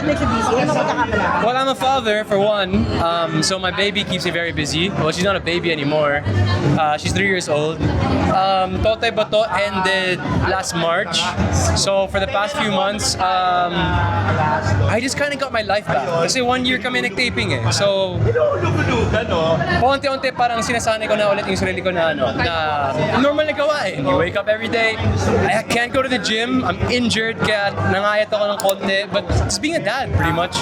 makes you busy? Ano magkakabala? Well, I'm a father for one, so my baby keeps me very busy. Well, she's not a baby anymore. She's 3 years old. Totoy Bato ended last March, so for the past few months, I just kind of got my life back. Kasi 1 year kami nag-taping eh. So, paunti-unti parang sinasanay ko na ulit yung sarili ko na normal na gawain. You wake up every day. I can't go to the gym. I'm injured kaya nangayat ako ng konti. But just being a dad, pretty much.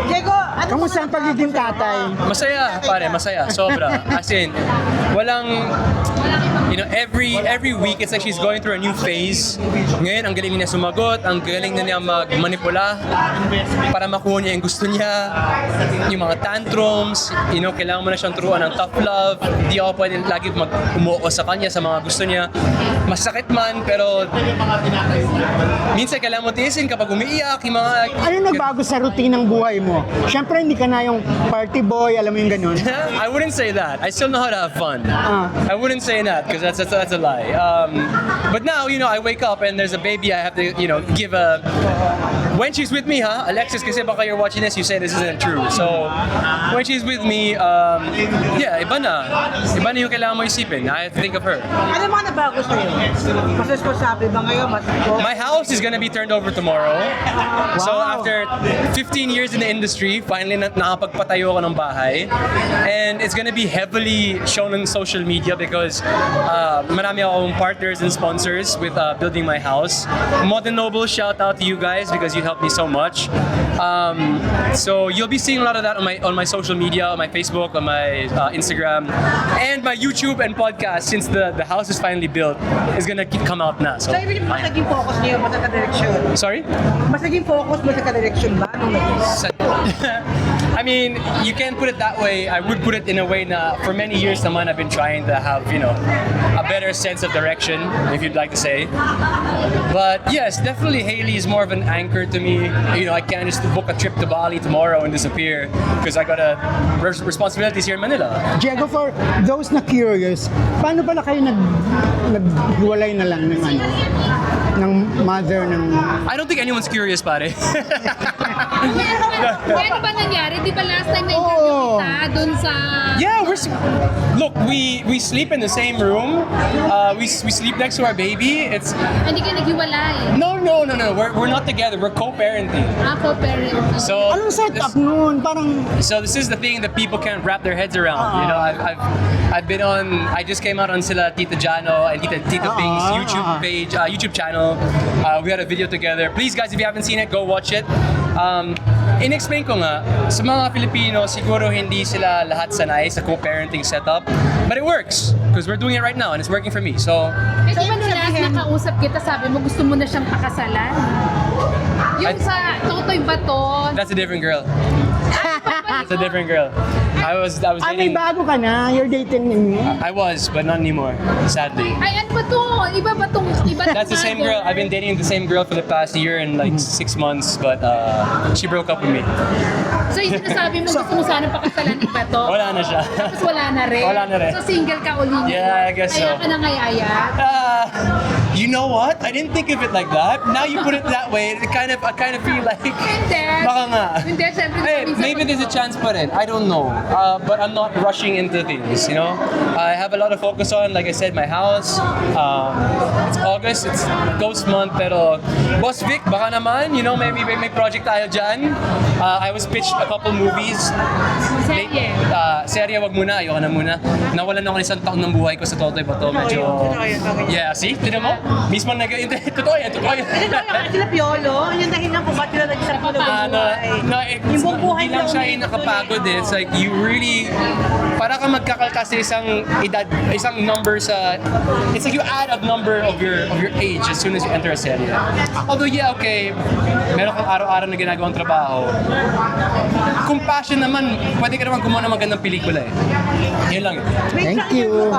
Diego, ano Kamusta ang pagiging tatay? Masaya, pare, masaya. Sobra. As in, walang, every week it's like she's going through a new phase. Ngayon, ang galing niya sumagot, ang galing na niya magmanipula para makuha niya yung gusto niya. Yung mga tantrums, kailangan mo na siyang turuan ng tough love. Hindi ako pwede lagi umuo sa kanya sa mga gusto niya. Masakit man, pero minsan kailangan mo tiisin kapag umiiyak, yung mga... Ano nagbago sa routine ng buhay mo? Siyempre, hindi ka na yung party boy, alam mo yung ganun. I wouldn't say that. I still know how to have fun. I wouldn't say that because that's a lie. But now, I wake up and there's a baby. I have to, give a. When she's with me, Alexis, kasi baka you're watching this, you say this isn't true. So when she's with me, iba na yung kailangan mo isipin. I have to think of her. Ano mga nabago sa'yo? Mas responsable ba ngayon? My house is gonna be turned over tomorrow. So after 15 years in the industry, finally nakapagpatayo ako ng bahay. And it's gonna be heavily shown on social media because marami akong partners and sponsors with building my house. Modern Noble, shout out to you guys because you helped me so much. So you'll be seeing a lot of that on my social media, on my Facebook, on my Instagram, and my YouTube and podcast since the house is finally built is gonna come out na. So, So, mas naging focus niyo ba sa ka-direction? sorry? Mas naging focus mo sa ka-direction ba? I mean, you can't put it that way. I would put it in a way na for many years naman I've been trying to have, a better sense of direction, if you'd like to say. But yes, definitely Hailey is more of an anchor to me. I can't just book a trip to Bali tomorrow and disappear because I got responsibilities here in Manila. Diego, for those na curious, paano pala kayo naghiwalay na lang ng mother ng... I don't think anyone's curious, pare. Ano ba nangyari? Di ba last time na-interview kita dun sa... Yeah, look, we sleep in the same room. We sleep next to our baby. Hindi ka naghiwalay. No. We're not together. We're co-parenting. Co-parent. So Anong setup nun? Parang... So this is the thing that people can't wrap their heads around. I've been on. I just came out on sila Tita Jano and Tita Ping's YouTube page, YouTube channel. We had a video together. Please, guys, if you haven't seen it, go watch it. In-explain ko nga, sa mga Filipino, siguro hindi sila lahat sanay sa co-parenting setup. But it works, because we're doing it right now and it's working for me. So, Eh di ba nung last nakausap kita, sabi mo gusto mo na siyang pakasalan? Yung sa Totoy Bato. that's a different girl. That's a different girl. I was may dating. bago ka na? You're dating me? I was, but not anymore, sadly. Ay, ano ba to? Iba ba tong iba? That's the same girl. I've been dating the same girl for the past year and like 6 months, but she broke up with me. So yung sinasabi mo gusto mo sana pakasalan ni Bato? Wala na siya. Tapos wala na rin? Wala na rin. So single ka uli niya? Yeah, I guess so. Kaya ka na ngayaya? You know what? I didn't think of it like that. Now you put it that way, I kind of feel like Hindi. baka nga. Hindi, syempre. Hey, minsan maybe there's a chance pa rin. I don't know. But I'm not rushing into things, I have a lot of focus on, like I said, my house. It's August, it's ghost month, pero Boss Vic, baka naman, maybe may project tayo dyan. I was pitched a couple movies. Serye. Serye, wag muna, ayoko na muna. Nawalan ako ng 1 taon ng buhay ko sa Totoy Bato. Medyo... Yeah, see? Tinan mo? Mismo totoo yan. Sila Piolo, yung dahilan kung ba't sila nag-isang buong buhay. Yung buong buhay hindi lang na siya ulit yung nakapagod eh. It's like you really, para ka magkakaltas sa isang edad, isang number sa, it's like you add a number of your age as soon as you enter a serye. Although yeah, okay, meron kang araw-araw na ginagawang trabaho. Kung passion naman, pwede ka naman gumawa ng magandang pelikula eh. Yun lang. Thank you.